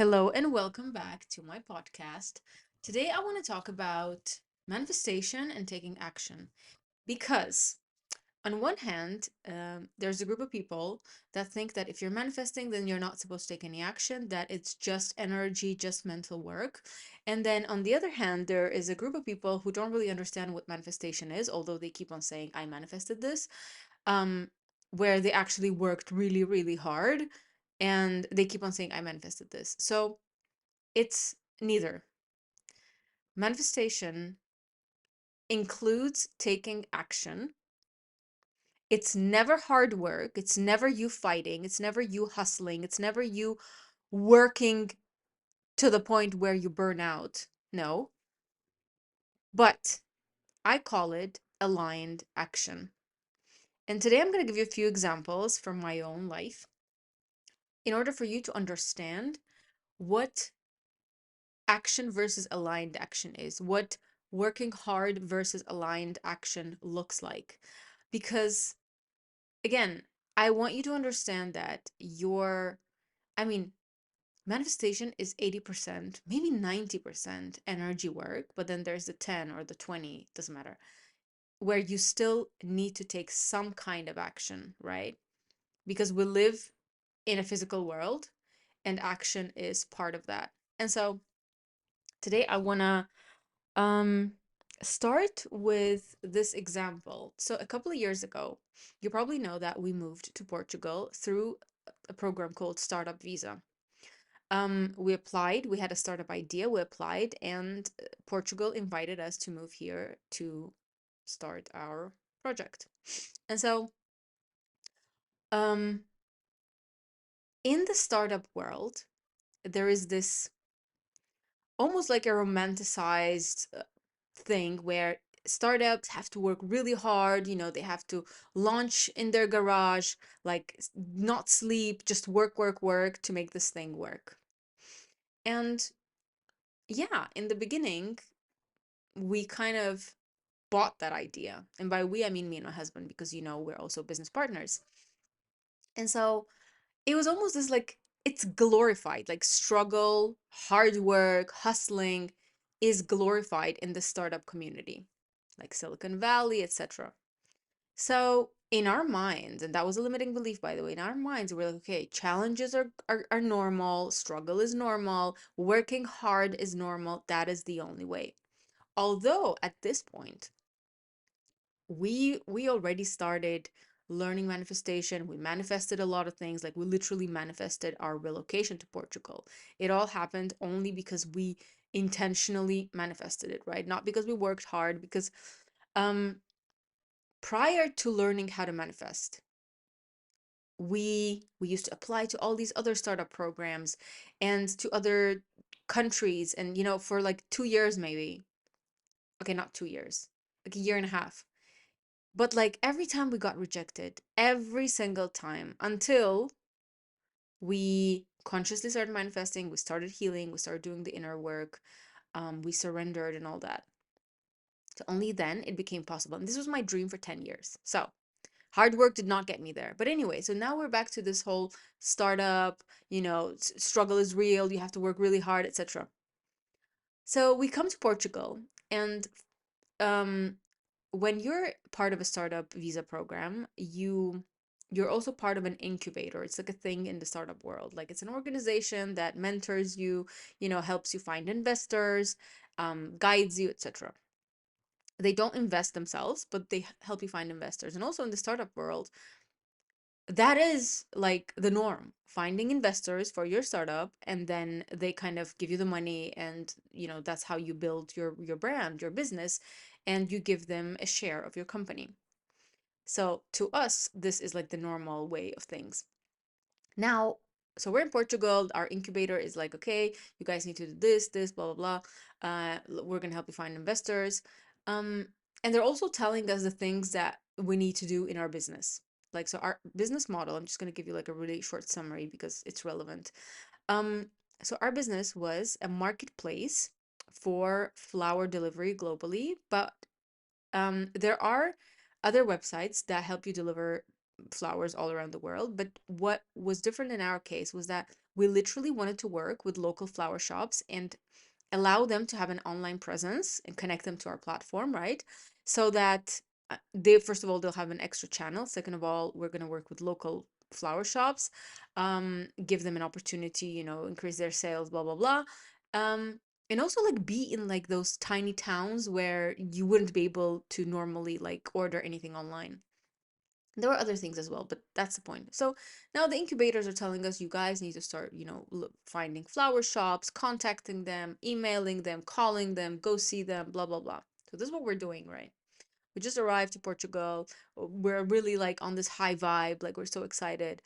Hello and welcome back to my podcast. Today I want to talk about manifestation and taking action because, on one hand, there's a group of people that think that if you're manifesting, then you're not supposed to take any action, that it's just energy, just mental work. And then on the other hand, there is a group of people who don't really understand what manifestation is, although they keep on saying, I manifested this, um, where they actually worked really, really hard and they keep on saying, I manifested this. So, it's neither. Manifestation includes taking action. It's never hard work. It's never you fighting. It's never you hustling. It's never you working to the point where you burn out. No. But I call it aligned action. And today I'm going to give you a few examples from my own life in order for you to understand what action versus aligned action is, what working hard versus aligned action looks like. Because again, I want you to understand that I mean, manifestation is 80%, maybe 90% energy work, but then there's the 10 or the 20, doesn't matter, where you still need to take some kind of action, right? Because we live in a physical world and action is part of that. And so today I want to Um, start with this example. So a couple of years ago, you probably know that we moved to Portugal through a program called Startup Visa. We applied, we had a startup idea, we applied, and Portugal invited us to move here to start our project. And so, um, in the startup world, there is this almost like a romanticized thing where startups have to work really hard, they have to launch in their garage, like not sleep, just work, work, work to make this thing work. And yeah, in the beginning, we kind of bought that idea. And by we, I mean me and my husband, because we're also business partners. And so it was almost this like it's glorified, like struggle, hard work, hustling is glorified in the startup community, like Silicon Valley, etc. So in our minds, and that was a limiting belief, by the way, in our minds, we're like, okay, challenges are normal, struggle is normal, working hard is normal, that is the only way. Although at this point, we already started learning manifestation. We manifested a lot of things, like we literally manifested our relocation to Portugal. It all happened only because we intentionally manifested it, right? Not because we worked hard, because um prior to learning how to manifest, we used to apply to all these other startup programs and to other countries, and for like 2 years maybe. Okay, not 2 years, like a year and a half. But like every time we got rejected, every single time, until we consciously started manifesting, we started healing, we started doing the inner work, we surrendered and all that. So only then it became possible. And this was my dream for 10 years. So hard work did not get me there. But anyway, so now we're back to this whole startup, struggle is real, you have to work really hard, etc. So we come to Portugal, and um when you're part of a startup visa program, you're also part of an incubator. It's like a thing in the startup world. Like it's an organization that mentors you, helps you find investors, guides you, etc. They don't invest themselves, but they help you find investors. And also in the startup world, that is like the norm, finding investors for your startup, and then they kind of give you the money, and that's how you build your brand, your business, and you give them a share of your company. So to us, this is like the normal way of things. Now, so we're in Portugal, our incubator is like, okay, you guys need to do this, blah blah blah, we're gonna help you find investors, um and they're also telling us the things that we need to do in our business. Like, so our business model, I'm just going to give you like a really short summary because it's relevant. um so our business was a marketplace for flower delivery globally, but there are other websites that help you deliver flowers all around the world. But what was different in our case was that We literally wanted to work with local flower shops and allow them to have an online presence and connect them to our platform, right? So that they, first of all, they'll have an extra channel. Second of all, we're going to work with local flower shops, give them an opportunity, increase their sales, blah, blah, blah. And also like be in like those tiny towns where you wouldn't be able to normally like order anything online. There were other things as well, but that's the point. So now the incubators are telling us you guys need to start, finding flower shops, contacting them, emailing them, calling them, go see them, blah, blah, blah. So this is what we're doing, right? We just arrived to Portugal. We're really like on this high vibe, like we're so excited.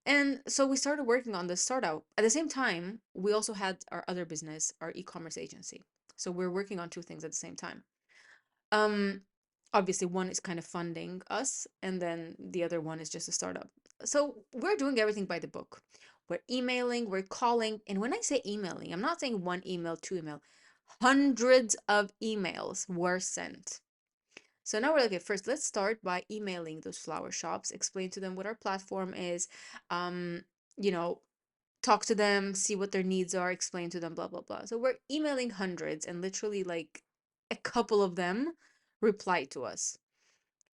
And so we started working on this startup. At the same time, we also had our other business, our e-commerce agency. So we're working on two things at the same time. Um, Obviously one is kind of funding us, and then the other one is just a startup. So we're doing everything by the book. We're emailing, we're calling, and when I say emailing, I'm not saying one email, two email. Hundreds of emails were sent. So now we're like, okay, first let's start by emailing those flower shops, explain to them what our platform is, um, you know, talk to them, see what their needs are, explain to them, blah, blah, blah. So we're emailing hundreds, and literally like a couple of them reply to us.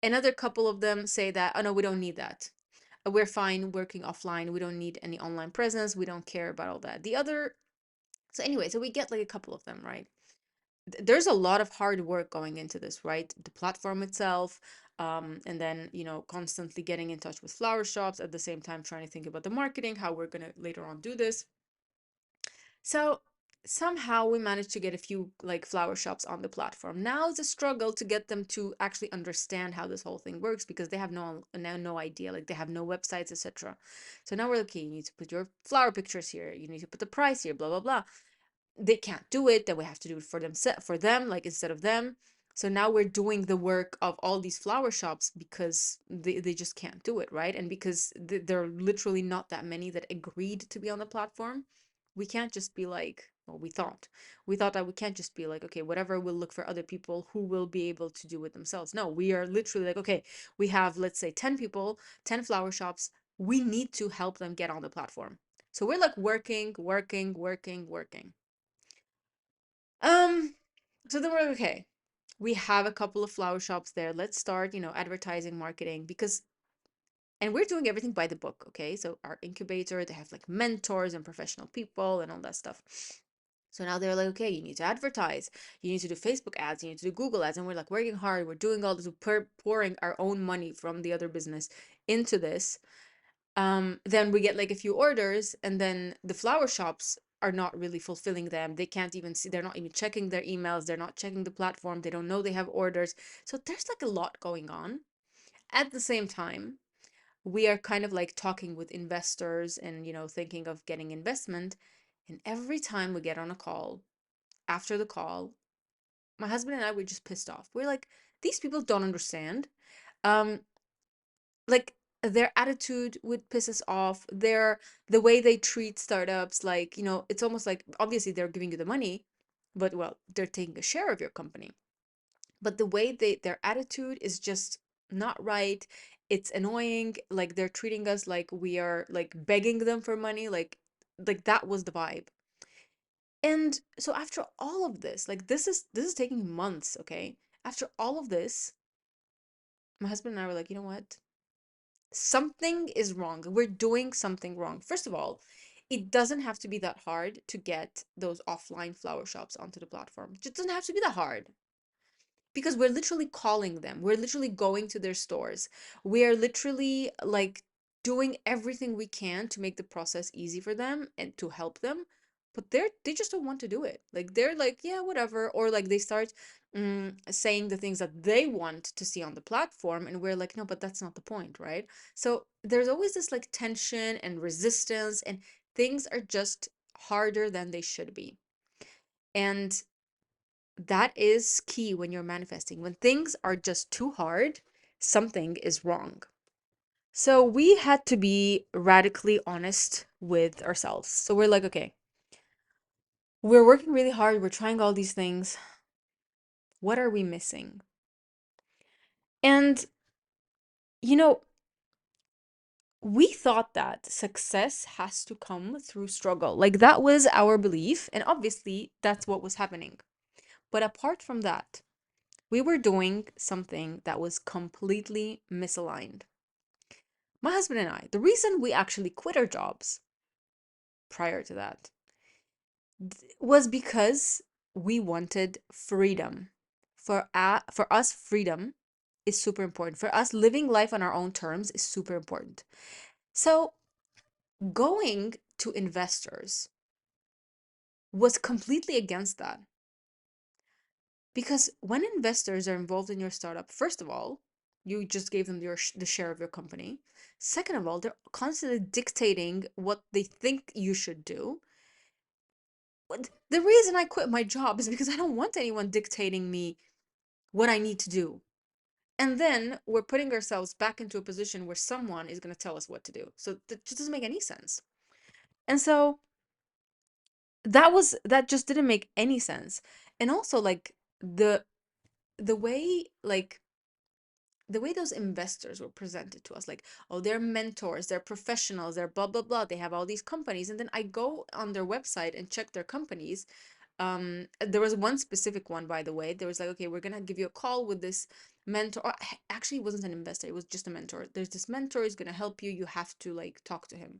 Another couple of them say that, oh no, we don't need that. We're fine working offline. We don't need any online presence. We don't care about all that. The other, so anyway, so we get like a couple of them, right? There's a lot of hard work going into this, right? The platform itself, and then, constantly getting in touch with flower shops at the same time, trying to think about the marketing, how we're going to later on do this. So somehow we managed to get a few like flower shops on the platform. Now it's a struggle to get them to actually understand how this whole thing works because they have no idea, like they have no websites, etc. So now we're like, okay, you need to put your flower pictures here, you need to put the price here, blah blah blah. They can't do it, then we have to do it for them, like instead of them. So now we're doing the work of all these flower shops because they just can't do it, right? And because there are literally not that many that agreed to be on the platform, we can't just be like, well, we thought that we can't just be like, okay, whatever, we'll look for other people who will be able to do it themselves. No, we are literally like, okay, we have, let's say, 10 people, 10 flower shops, we need to help them get on the platform. So we're like working, working, working, working. um, so then we're like, okay, we have a couple of flower shops there. Let's start, advertising, marketing, because, and we're doing everything by the book, okay? So our incubator, they have like mentors and professional people and all that stuff. So now they're like, okay, you need to advertise, you need to do Facebook ads, you need to do Google ads, and we're like working hard, we're doing all this, we're pouring our own money from the other business into this. Then we get like a few orders, and then the flower shops are not really fulfilling them. They can't even see, they're not even checking their emails, they're not checking the platform, they don't know they have orders. So there's like a lot going on. At the same time, we are kind of like talking with investors and, thinking of getting investment. And every time we get on a call, after the call, my husband and I were just pissed off. We're like, these people don't understand. Um, like their attitude would piss us off. The way they treat startups, like, it's almost like obviously they're giving you the money, but well, they're taking a share of your company. But the way their attitude is just not right. It's annoying. Like they're treating us like we are like begging them for money. Like that was the vibe. And so after all of this, like this is taking months, okay? After all of this, my husband and I were like, you know what? Something is wrong. We're doing something wrong. First of all, it doesn't have to be that hard to get those offline flower shops onto the platform. It just doesn't have to be that hard because we're literally calling them. We're literally going to their stores. We are literally like doing everything we can to make the process easy for them and to help them. But they just don't want to do it. Like they're like, yeah, whatever. Or like they start saying the things that they want to see on the platform. And we're like, no, but that's not the point, right? So there's always this like tension and resistance, and things are just harder than they should be. And that is key when you're manifesting. When things are just too hard, something is wrong. So we had to be radically honest with ourselves. So we're like, okay, we're working really hard, we're trying all these things. What are we missing? And, you know, we thought that success has to come through struggle. Like that was our belief, and obviously that's what was happening. But apart from that, we were doing something that was completely misaligned. My husband and I, the reason we actually quit our jobs prior to that was because we wanted freedom. For us, freedom is super important. For us, living life on our own terms is super important. So going to investors was completely against that. Because when investors are involved in your startup, first of all, you just gave them the share of your company. Second of all, they're constantly dictating what they think you should do. The reason I quit my job is because I don't want anyone dictating me what I need to do. And then we're putting ourselves back into a position where someone is going to tell us what to do. So that just doesn't make any sense. And so that just didn't make any sense. And also like the the way like the way those investors were presented to us, like, oh, they're mentors, they're professionals, they're blah blah blah, they have all these companies, and then I go on their website and check their companies. There was one specific one, by the way. There was like, okay, we're gonna give you a call with this mentor. Actually, it wasn't an investor, it was just a mentor. There's this mentor, is gonna help you, you have to like talk to him.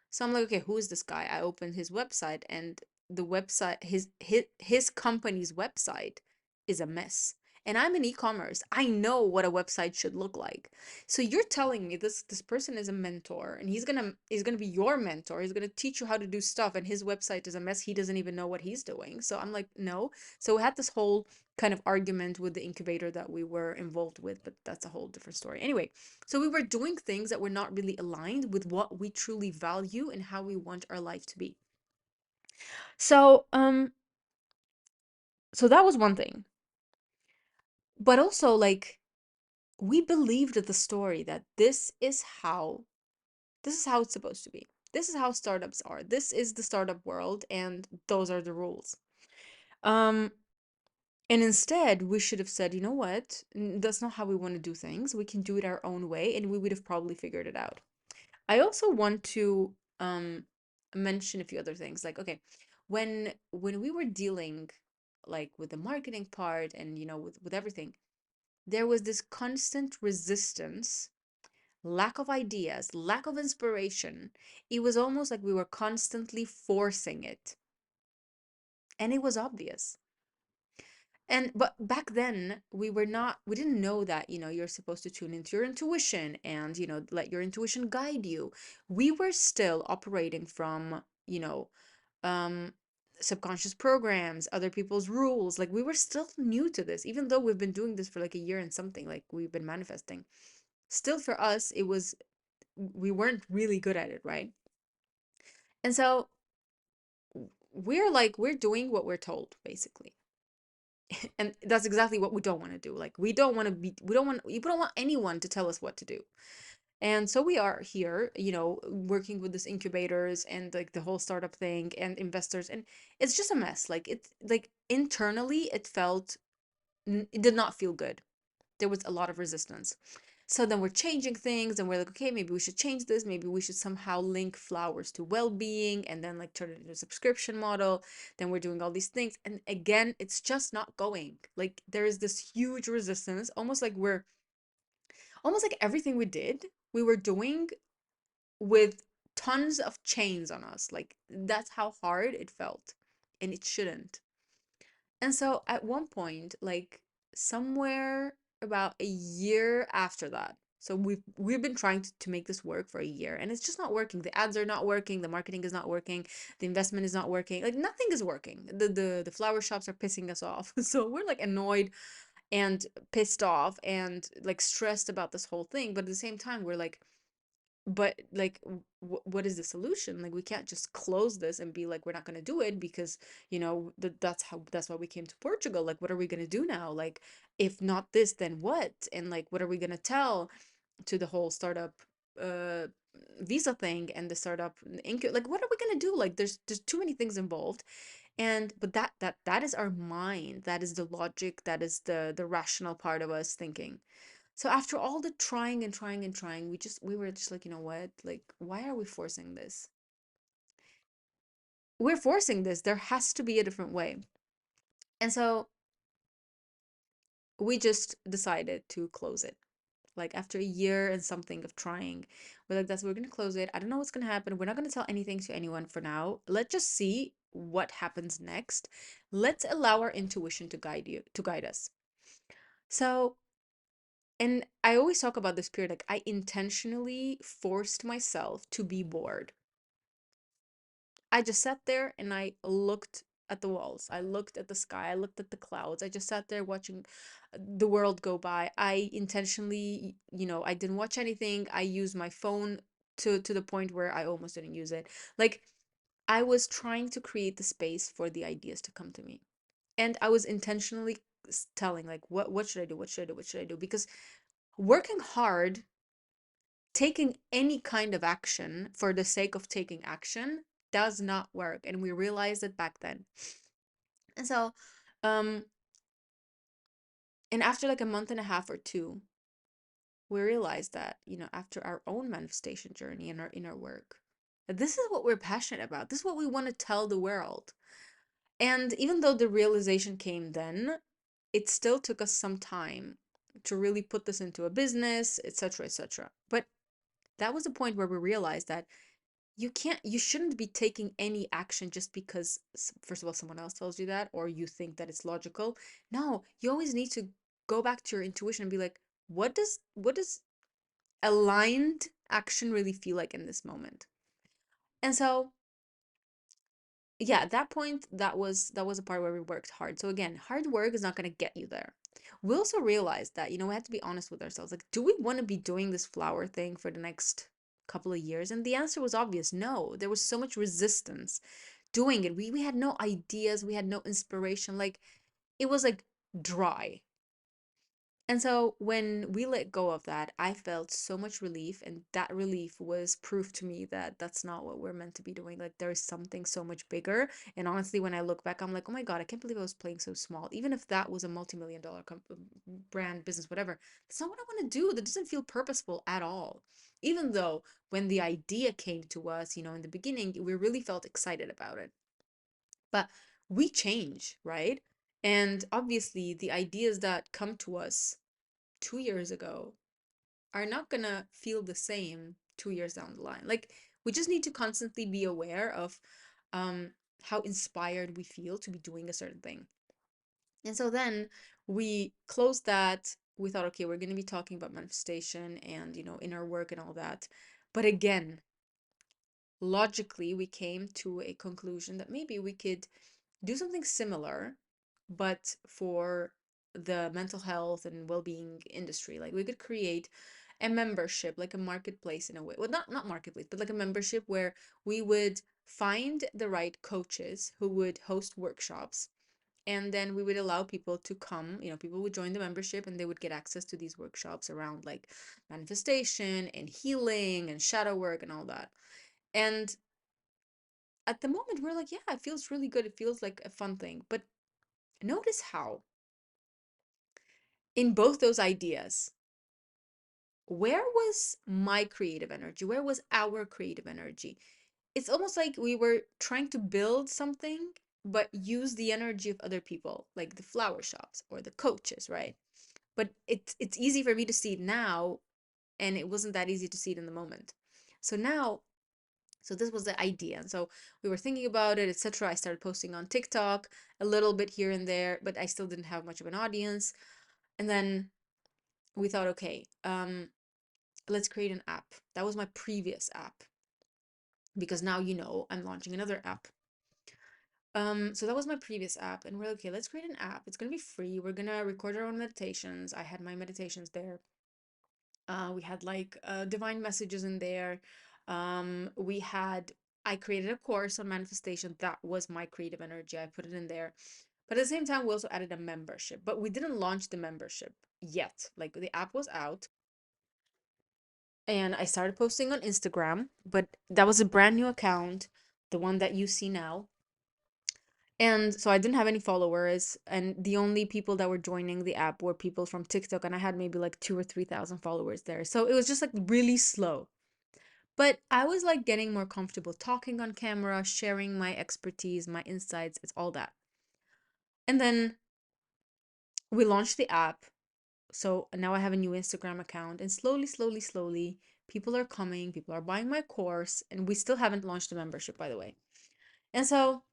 So I'm like, okay, who is this guy? I opened his website, and the website, his company's website is a mess. And I'm in e-commerce. I know what a website should look like. So you're telling me this person is a mentor, and he's gonna be your mentor. He's gonna teach you how to do stuff, and his website is a mess. He doesn't even know what he's doing. So I'm like, no. So we had this whole kind of argument with the incubator that we were involved with, but that's a whole different story. Anyway, so we were doing things that were not really aligned with what we truly value and how we want our life to be. So, so that was one thing. But also like we believed the story that this is how it's supposed to be. This is how startups are. This is the startup world, and those are the rules. Um, and instead, we should have said, you know what? That's not how we want to do things. We can do it our own way, and we would have probably figured it out. I also want to mention a few other things. Like, okay, when we were dealing like with the marketing part and with everything, there was this constant resistance, lack of ideas, lack of inspiration. It was almost like we were constantly forcing it. And it was obvious. And but back then we didn't know that, you're supposed to tune into your intuition and, let your intuition guide you. We were still operating from, um subconscious programs, other people's rules. Like we were still new to this, even though we've been doing this for like a year and something, like we've been manifesting. Still for us, we weren't really good at it, right? And so we're doing what we're told, basically. And that's exactly what we don't want to do. Like we don't want anyone to tell us what to do. And so we are here, working with this incubators and like the whole startup thing and investors, and it's just a mess. Like it's like internally it did not feel good. There was a lot of resistance. So then we're changing things, and we're like, okay, maybe we should change this. Maybe we should somehow link flowers to well-being and then like turn it into a subscription model. Then we're doing all these things. And again, it's just not going. Like there is this huge resistance, almost like everything we did, we were doing with tons of chains on us. Like that's how hard it felt. And it shouldn't. And so at one point, like somewhere about a year after that, so we've been trying to make this work for a year, and it's just not working. The ads are not working, the marketing is not working, the investment is not working. Like nothing is working. The flower shops are pissing us off. So we're like annoyed and pissed off and like stressed about this whole thing, but at the same time we're like, but like what is the solution? Like we can't just close this and be like we're not going to do it because that's why we came to Portugal. Like what are we going to do now? Like if not this, then what? And like what are we going to tell to the whole startup uh visa thing and the startup like what are we going to do? Like there's too many things involved. And but that is our mind, that is the logic, that is the rational part of us thinking. So after all the trying and trying and trying, we were just like, you know what? Like, why are we forcing this? We're forcing this. There has to be a different way. And so we just decided to close it. Like after a year and something of trying, we're like, we're gonna close it. I don't know what's gonna happen. We're not gonna tell anything to anyone for now. Let's just see what happens next. Let's allow our intuition to guide us. So, and I always talk about this period, like I intentionally forced myself to be bored. I just sat there and I looked at the walls. I looked at the sky. I looked at the clouds. I just sat there watching the world go by. I intentionally, I didn't watch anything. I used my phone to the point where I almost didn't use it. Like I was trying to create the space for the ideas to come to me. And I was intentionally telling like what should I do? What should I do? What should I do? Because working hard, taking any kind of action for the sake of taking action does not work. And we realized it back then. And so, um, and after like a month and a half or two, we realized that, after our own manifestation journey and our inner work, that this is what we're passionate about. This is what we want to tell the world. And even though the realization came then, it still took us some time to really put this into a business, etc., etc. But that was the point where we realized that you shouldn't be taking any action just because first of all someone else tells you that or you think that it's logical. No, you always need to go back to your intuition and be like, what does aligned action really feel like in this moment? And so yeah, at that point, that was a part where we worked hard. So again, hard work is not going to get you there. We also realized that, we have to be honest with ourselves. Like, do we want to be doing this flower thing for the next couple of years? And the answer was obvious. No. There was so much resistance doing it. We had no ideas, we had no inspiration. Like it was like dry. And so when we let go of that, I felt so much relief. And that relief was proof to me that that's not what we're meant to be doing. Like there is something so much bigger. And honestly, when I look back, I'm like, oh my God, I can't believe I was playing so small. Even if that was a multi-million dollar brand business, whatever, that's not what I want to do. That doesn't feel purposeful at all. Even though when the idea came to us, in the beginning, we really felt excited about it. But we change, right? And obviously, the ideas that come to us 2 years ago are not gonna feel the same 2 years down the line. Like we just need to constantly be aware of um how inspired we feel to be doing a certain thing. And so then we closed that. We thought, okay, we're gonna be talking about manifestation and inner work and all that. But again, logically, we came to a conclusion that maybe we could do something similar, but for the mental health and well-being industry. Like we could create a membership, like a marketplace in a way. Well, not marketplace, but like a membership where we would find the right coaches who would host workshops. And then we would allow people to come, people would join the membership and they would get access to these workshops around like manifestation and healing and shadow work and all that. And at the moment, we're like, yeah, it feels really good. It feels like a fun thing. But notice how in both those ideas, where was my creative energy? Where was our creative energy? It's almost like we were trying to build something, but use the energy of other people, like the flower shops or the coaches, right? But it's easy for me to see it now, and it wasn't that easy to see it in the moment. So now, so this was the idea. And so we were thinking about it, etc. I started posting on TikTok a little bit here and there, but I still didn't have much of an audience. And then we thought, okay, let's create an app. That was my previous app because now I'm launching another app. So that was my previous app, and we're like, okay, let's create an app. It's gonna be free. We're gonna record our own meditations. I had my meditations there. We had like divine messages in there. We had I created a course on manifestation. That was my creative energy. I put it in there. But at the same time, we also added a membership. But we didn't launch the membership yet. Like the app was out. And I started posting on Instagram, but that was a brand new account, the one that you see now. And so I didn't have any followers, and the only people that were joining the app were people from TikTok, and I had maybe like 2 or 3 thousand followers there. So it was just like really slow. But I was like getting more comfortable talking on camera, sharing my expertise, my insights, it's all that. And then we launched the app. So now I have a new Instagram account, and slowly, slowly, slowly, people are coming, people are buying my course, and we still haven't launched the membership, by the way. And so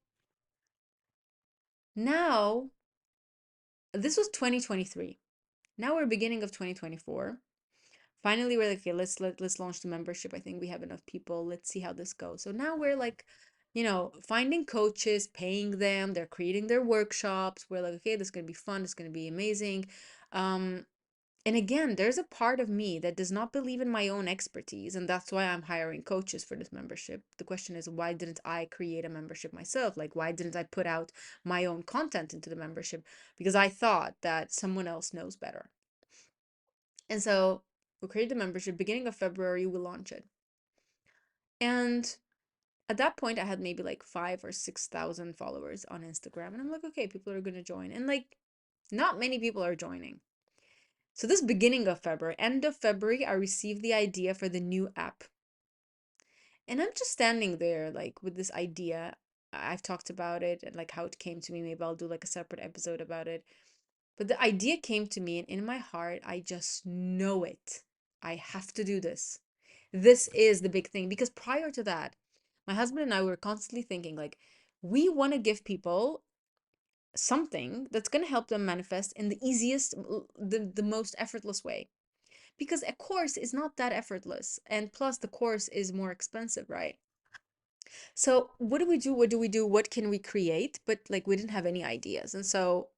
now, this was 2023. Now we're beginning of 2024. Finally, we're like, okay, let's launch the membership. I think we have enough people. Let's see how this goes. So now we're like, finding coaches, paying them, they're creating their workshops. We're like, okay, this is gonna be fun, it's gonna be amazing. Um, and again, there's a part of me that does not believe in my own expertise, and that's why I'm hiring coaches for this membership. The question is, why didn't I create a membership myself? Like, why didn't I put out my own content into the membership? Because I thought that someone else knows better. And so we created the membership. Beginning of February, we launch it. And at that point, I had maybe like 5 or 6 thousand followers on Instagram. And I'm like, okay, people are going to join. And like, not many people are joining. So this beginning of February, end of February, I received the idea for the new app. And I'm just standing there like with this idea. I've talked about it and like how it came to me. Maybe I'll do like a separate episode about it. But the idea came to me, and in my heart, I just know it. I have to do this. This is the big thing. Because prior to that, my husband and I were constantly thinking, like, we want to give people something that's going to help them manifest in the easiest, the most effortless way. Because a course is not that effortless. And plus, the course is more expensive, right? So, what do we do? What do we do? What can we create? But like, we didn't have any ideas. And so,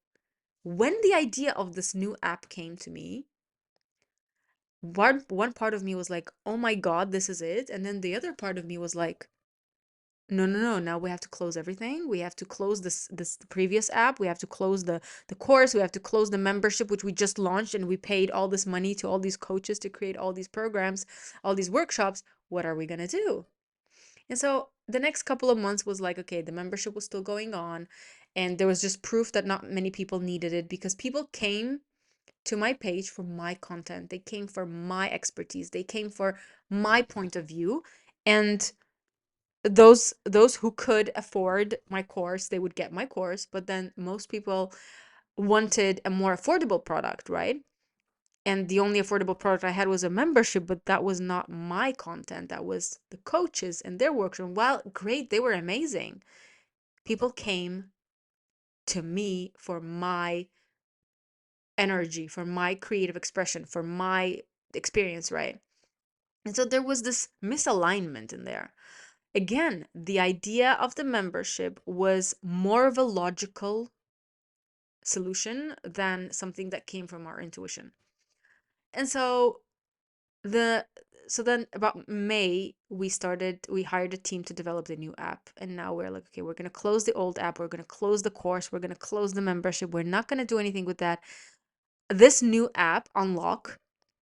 when the idea of this new app came to me, one part of me was like, "Oh my God, this is it." And then the other part of me was like, "No, no, no, now we have to close everything. We have to close this previous app. We have to close the course. We have to close the membership which we just launched, and we paid all this money to all these coaches to create all these programs, all these workshops. What are we going to do?" And so the next couple of months was like, okay, the membership was still going on, and there was just proof that not many people needed it because people came to my page for my content. They came for my expertise. They came for my point of view. And those who could afford my course, they would get my course, but then most people wanted a more affordable product, right? And the only affordable product I had was a membership, but that was not my content. That was the coaches and their workshop. Well, great, they were amazing. People came to me for my energy, for my creative expression, for my experience, right? And so there was this misalignment in there. Again, the idea of the membership was more of a logical solution than something that came from our intuition. And so the so then about May, we hired a team to develop the new app. And now we're like, okay, we're gonna close the old app, we're gonna close the course, we're gonna close the membership, we're not gonna do anything with that. This new app, Unlock,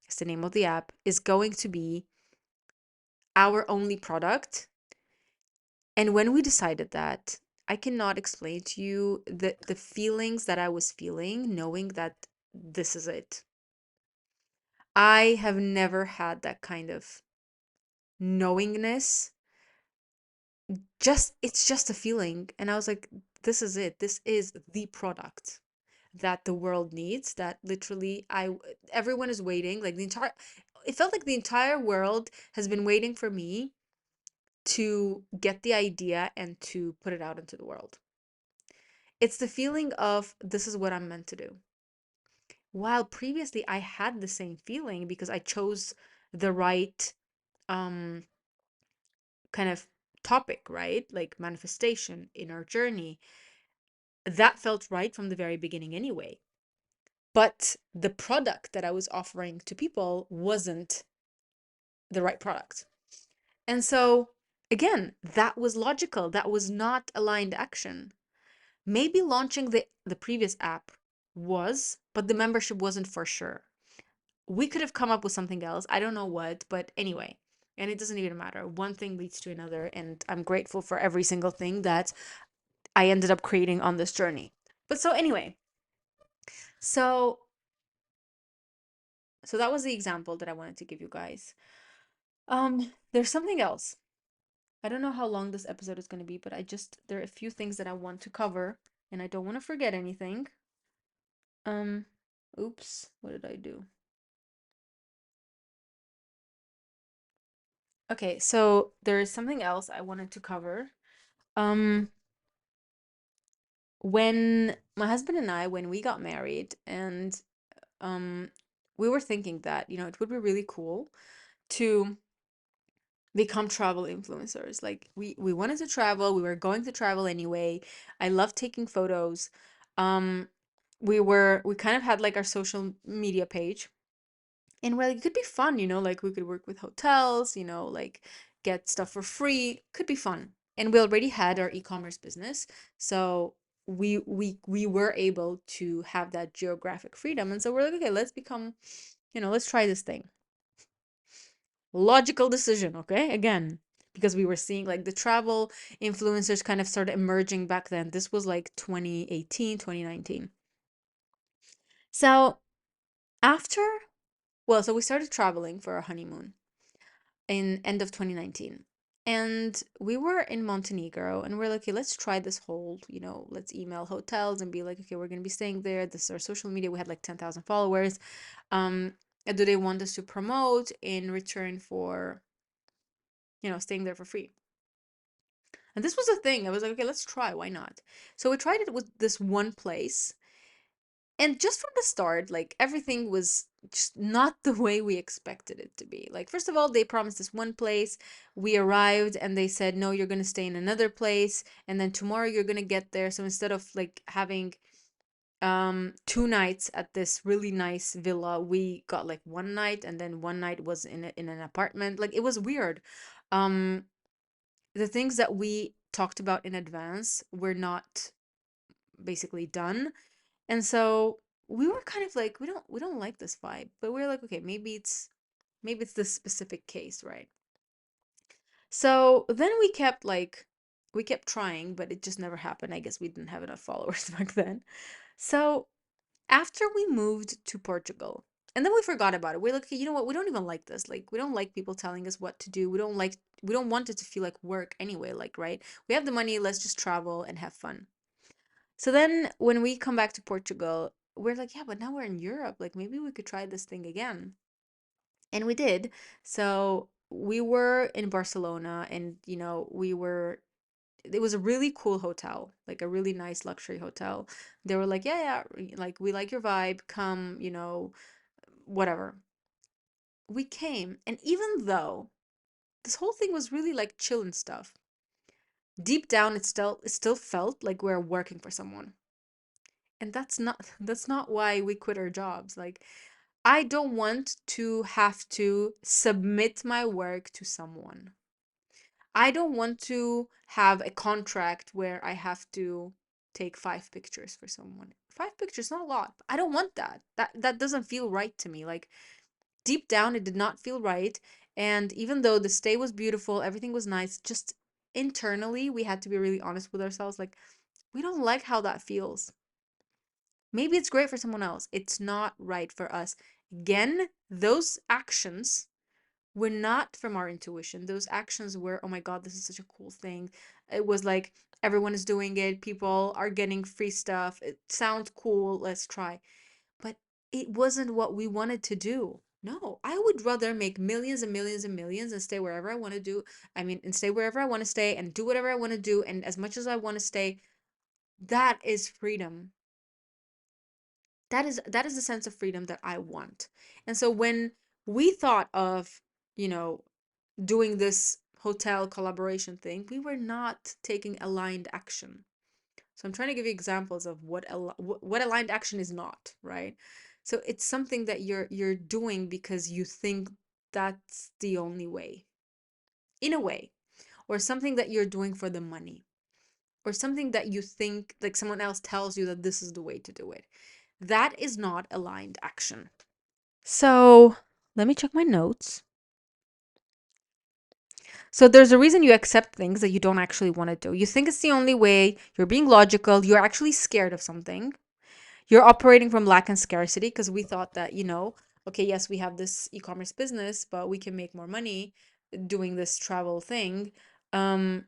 is the name of the app, is going to be our only product. And when we decided that, I cannot explain to you the feelings that I was feeling, knowing that this is it. I have never had that kind of knowingness. It's just a feeling. And I was like, this is it. This is the product that the world needs, that literally everyone is waiting. Like it felt like the entire world has been waiting for me to get the idea and to put it out into the world. It's the feeling of this is what I'm meant to do. While previously I had the same feeling because I chose the right um kind of topic, right? Like manifestation, inner journey. That felt right from the very beginning anyway. But the product that I was offering to people wasn't the right product. And so again, that was logical. That was not aligned action. Maybe launching the previous app was, but the membership wasn't for sure. We could have come up with something else. I don't know what, but anyway, and it doesn't even matter. One thing leads to another, and I'm grateful for every single thing that I ended up creating on this journey. But so anyway, so so that was the example that I wanted to give you guys. There's something else. I don't know how long this episode is going to be, but there are a few things that I want to cover and I don't want to forget anything. Um, oops, what did I do? Okay, so there is something else I wanted to cover. Um, when my husband and I, when we got married, and um, we were thinking that, it would be really cool to become travel influencers. Like we wanted to travel, we were going to travel anyway. I love taking photos. Um, we kind of had like our social media page, and we're like, it could be fun, like we could work with hotels, like get stuff for free. Could be fun. And we already had our e-commerce business, so we were able to have that geographic freedom. And so we're like, okay, let's become, let's try this thing. Logical decision, okay? Again, because we were seeing like the travel influencers kind of started emerging back then. This was like 2018, 2019. So after, well, so we started traveling for our honeymoon in end of 2019. And we were in Montenegro and we're like, okay, let's try this whole, let's email hotels and be like, okay, we're going to be staying there. This is our social media. We had like 10,000 followers. And do they want us to promote in return for, staying there for free? And this was a thing. I was like, okay, let's try. Why not? So we tried it with this one place. And just from the start, like everything was just not the way we expected it to be. Like, first of all, they promised us one place. We arrived and they said, no, you're going to stay in another place. And then tomorrow you're going to get there. So instead of like having 2 nights at this really nice villa, we got like one night, and then one night was in an apartment. Like it was weird. Um the things that we talked about in advance were not basically done. And so we were kind of like, we don't like this vibe, but we're like, okay, maybe it's this specific case, right? So then we kept trying, but it just never happened. I guess we didn't have enough followers back then. So after we moved to Portugal, and then we forgot about it. We're like, okay, you know what? We don't even like this. Like, we don't like people telling us what to do. We don't want it to feel like work anyway. Like, right? We have the money. Let's just travel and have fun. So then when we come back to Portugal, we're like, yeah, but now we're in Europe. Like, maybe we could try this thing again. And we did. So we were in Barcelona, and, it was a really cool hotel, like a really nice luxury hotel. They were like, yeah, yeah, like we like your vibe, come, whatever. We came, and even though this whole thing was really like chill and stuff, deep down it still felt like we're working for someone. And that's not why we quit our jobs. Like, I don't want to have to submit my work to someone. I don't want to have a contract where I have to take 5 pictures for someone. 5 pictures, not a lot. I don't want that. That doesn't feel right to me. Like, deep down, it did not feel right. And even though the stay was beautiful, everything was nice, just internally, we had to be really honest with ourselves. Like, we don't like how that feels. Maybe it's great for someone else. It's not right for us. Again, those actions were not from our intuition. Those actions were, oh my God, this is such a cool thing. It was like, everyone is doing it. People are getting free stuff. It sounds cool. Let's try. But it wasn't what we wanted to do. No, I would rather make millions and millions and millions and stay wherever I want to do. I mean, and stay wherever I want to stay and do whatever I want to do and as much as I want to stay. That is freedom. That is the sense of freedom that I want. And so when we thought of, you know, doing this hotel collaboration thing, we were not taking aligned action. So I'm trying to give you examples of what aligned action is not, right? So it's something that you're doing because you think that's the only way, in a way, or something that you're doing for the money, or something that you think like someone else tells you that this is the way to do it. That is not aligned action. So let me check my notes. So there's a reason you accept things that you don't actually want to do. You think it's the only way, you're being logical, you're actually scared of something. You're operating from lack and scarcity because we thought that, okay, yes, we have this e-commerce business, but we can make more money doing this travel thing. Um,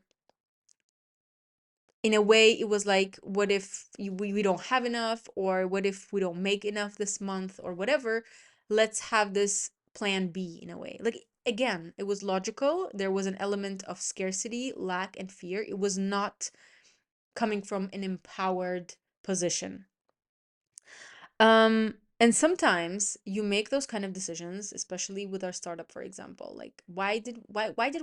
in a way, it was like, what if we don't have enough, or what if we don't make enough this month, or whatever? Let's have this plan B in a way. Like, again, it was logical. There was an element of scarcity, lack, and fear. It was not coming from an empowered position. And sometimes you make those kind of decisions, especially with our startup, for example. Like, why did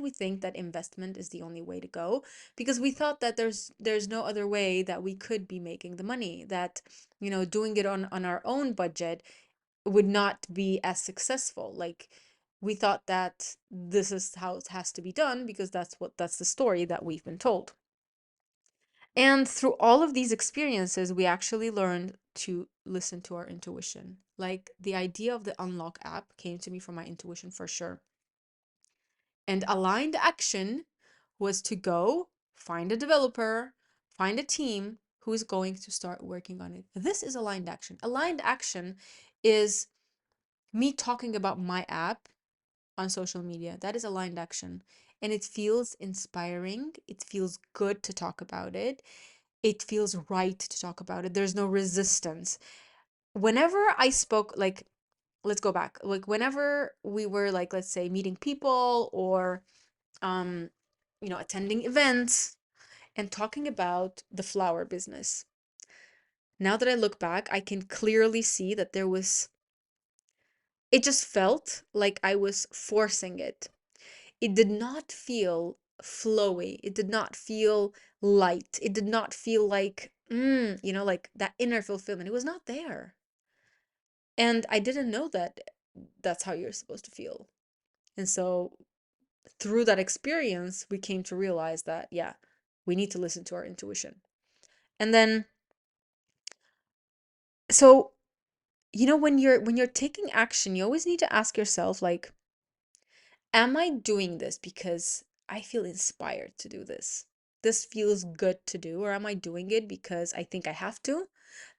we think that investment is the only way to go? Because we thought that there's no other way that we could be making the money, that, doing it on our own budget would not be as successful. Like, we thought that this is how it has to be done because that's the story that we've been told. And through all of these experiences, we actually learned to listen to our intuition. Like, the idea of the Unlock app came to me from my intuition for sure. And aligned action was to go find a developer, find a team who's going to start working on it. This is aligned action. Aligned action is me talking about my app on social media. That is aligned action. And it feels inspiring. It feels good to talk about it. It feels right to talk about it. There's no resistance. Whenever I spoke, like, let's go back. Like, whenever we were, like, let's say, meeting people, or um, attending events and talking about the flower business. Now that I look back, I can clearly see that it just felt like I was forcing it. It did not feel flowy. It did not feel light. It did not feel like, like that inner fulfillment. It was not there. And I didn't know that that's how you're supposed to feel. And so through that experience, we came to realize that, yeah, we need to listen to our intuition. And then, so, when you're taking action, you always need to ask yourself, like, am I doing this because I feel inspired to do this? This feels good to do, or am I doing it because I think I have to?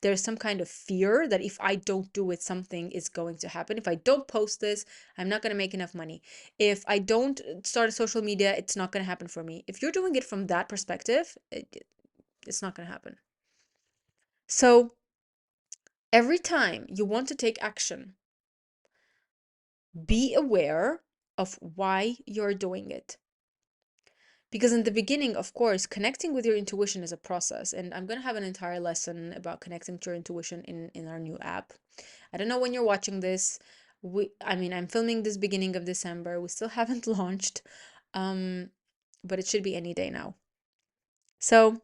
There's some kind of fear that if I don't do it, something is going to happen. If I don't post this, I'm not going to make enough money. If I don't start a social media, it's not going to happen for me. If you're doing it from that perspective, it's not going to happen. So every time you want to take action, be aware of why you're doing it. Because in the beginning, of course, connecting with your intuition is a process. And I'm going to have an entire lesson about connecting to your intuition in our new app. I don't know when you're watching this. I'm filming this beginning of December. We still haven't launched, um, but it should be any day now. So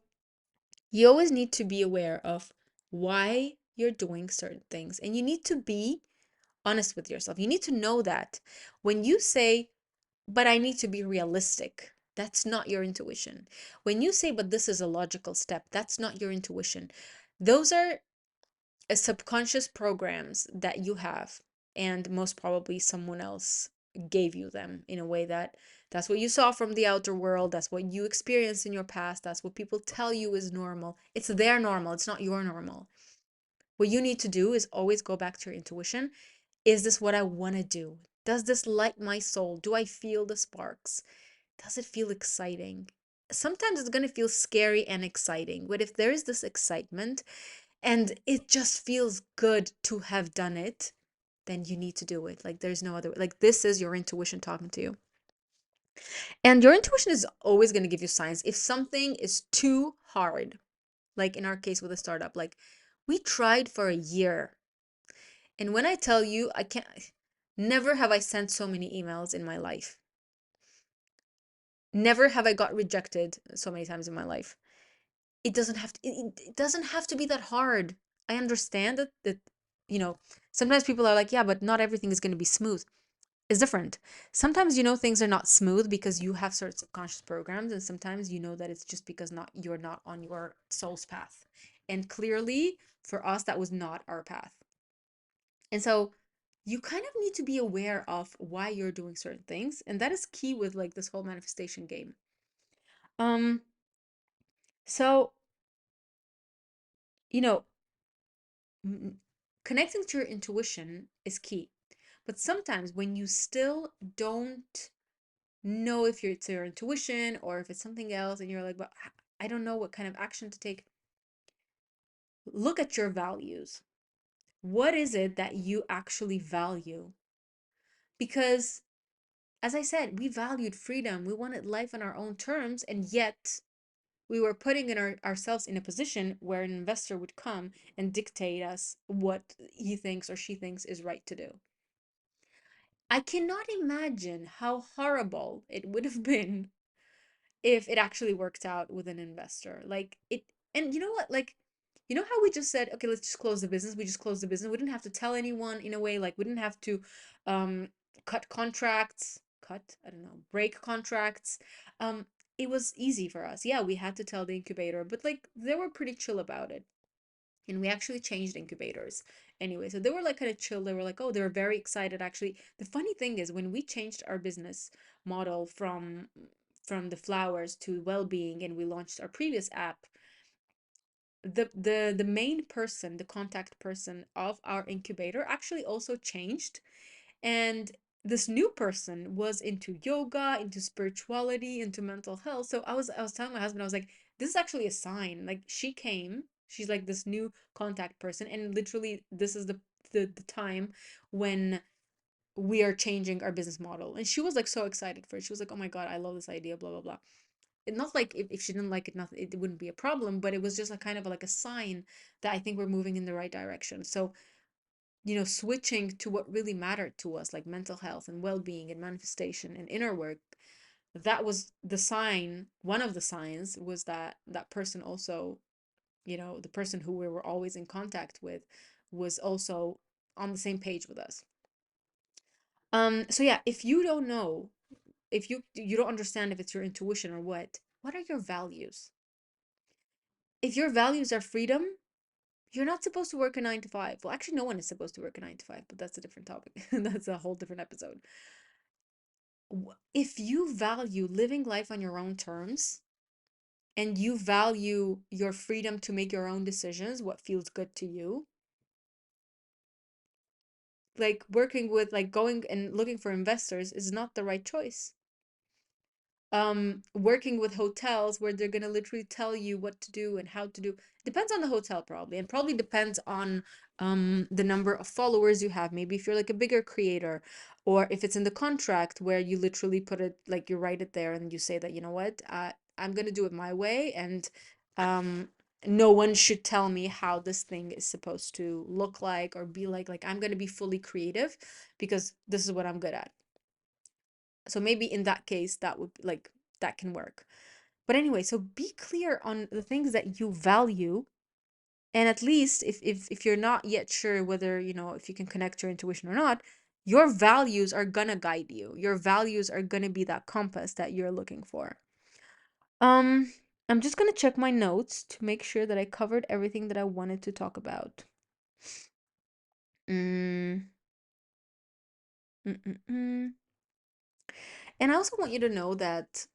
you always need to be aware of why you're doing certain things. And you need to be honest with yourself. You need to know that when you say, but I need to be realistic, that's not your intuition. When you say, but this is a logical step, that's not your intuition. Those are subconscious programs that you have, and most probably someone else gave you them in a way that's what you saw from the outer world, that's what you experienced in your past, that's what people tell you is normal. It's their normal, it's not your normal. What you need to do is always go back to your intuition. Is this what I want to do? Does this light my soul? Do I feel the sparks? Does it feel exciting? Sometimes it's going to feel scary and exciting, but if there is this excitement and it just feels good to have done it, then you need to do it. Like, there's no other, like, this is your intuition talking to you. And your intuition is always going to give you signs. If something is too hard, like in our case with a startup, like, we tried for a year. And when I tell you, I can't, never have I sent so many emails in my life. Never have I got rejected so many times in my life. It doesn't have to be that hard. I understand that sometimes people are like, yeah, but not everything is going to be smooth. It's different. Sometimes things are not smooth because you have certain subconscious programs, and sometimes that it's just because you're not on your soul's path. And clearly for us, that was not our path. And so you kind of need to be aware of why you're doing certain things, and that is key with like this whole manifestation game. Um, so you know, connecting to your intuition is key. But sometimes when you still don't know if it's your intuition or if it's something else, and you're like, but I don't know what kind of action to take, look at your values. What is it that you actually value? Because, as I said, we valued freedom. We wanted life on our own terms, and yet we were putting ourselves in a position where an investor would come and dictate us what he thinks or she thinks is right to do. I cannot imagine how horrible it would have been if it actually worked out with an investor. Like it, and you know what? Like, you know how we just said, okay, let's just close the business. We just closed the business. We didn't have to tell anyone in a way, like we didn't have to um cut contracts, I don't know, break contracts. Um, it was easy for us. Yeah, we had to tell the incubator, but like they were pretty chill about it. And we actually changed incubators anyway. So they were like kind of chill. They were like, oh, they were very excited actually. The funny thing is when we changed our business model from the flowers to well-being and we launched our previous app, the main person, the contact person of our incubator actually also changed. And this new person was into yoga, into spirituality, into mental health. So I was telling my husband, I was like, this is actually a sign. Like she came, she's like this new contact person, and literally this is the time when we are changing our business model. And she was like so excited for it. She was like, oh my God, I love this idea, blah blah blah. And not like if she didn't like it, nothing, it wouldn't be a problem, but it was just like kind of like a sign that I think we're moving in the right direction. So switching to what really mattered to us, like mental health and well-being and manifestation and inner work, that was the sign. One of the signs was that that person also, the person who we were always in contact with, was also on the same page with us. So yeah, if you don't know, if you don't understand if it's your intuition or what are your values? If your values are freedom, you're not supposed to work a 9 to 5. Well, actually, no one is supposed to work a 9 to 5, but that's a different topic. That's a whole different episode. If you value living life on your own terms and you value your freedom to make your own decisions, what feels good to you, like working with, like going and looking for investors is not the right choice. Working with hotels where they're gonna literally tell you what to do and how to do, depends on the hotel probably, and probably depends on the number of followers you have. Maybe if you're like a bigger creator, or if it's in the contract where you literally put it, like you write it there and you say that, you know what, I'm gonna do it my way, and um no one should tell me how this thing is supposed to look like or be like I'm gonna be fully creative because this is what I'm good at. So maybe in that case that would, like, that can work. But anyway, so be clear on the things that you value, and at least if you're not yet sure whether, if you can connect your intuition or not, your values are gonna guide you. Your values are gonna be that compass that you're looking for. um I'm just gonna check my notes to make sure that I covered everything that I wanted to talk about. mm, mm, mm, mm. And I also want you to know that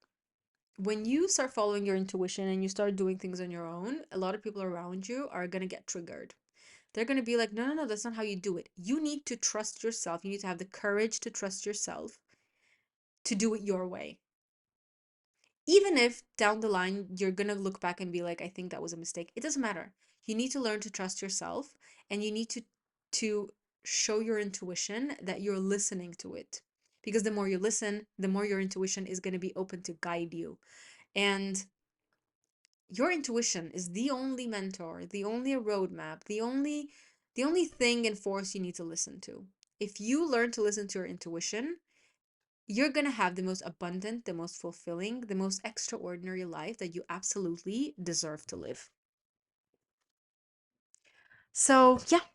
when you start following your intuition and you start doing things on your own, a lot of people around you are going to get triggered. They're going to be like, no, no, no, that's not how you do it. You need to trust yourself. You need to have the courage to trust yourself to do it your way. Even if down the line you're going to look back and be like, I think that was a mistake. It doesn't matter. You need to learn to trust yourself, and you need to show your intuition that you're listening to it. Because the more you listen, the more your intuition is going to be open to guide you. And your intuition is the only mentor, the only roadmap, the only thing and force you need to listen to. If you learn to listen to your intuition, you're going to have the most abundant, the most fulfilling, the most extraordinary life that you absolutely deserve to live. So, yeah,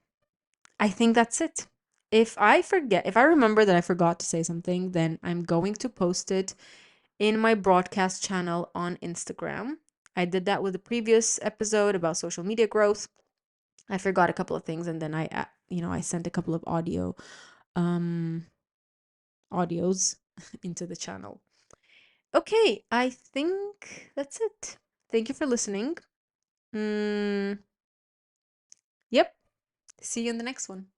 I think that's it. If I remember that I forgot to say something, then I'm going to post it in my broadcast channel on Instagram. I did that with the previous episode about social media growth. I forgot a couple of things, and then I sent a couple of audio um audios into the channel. Okay, I think that's it. Thank you for listening. Mm, yep. See you in the next one.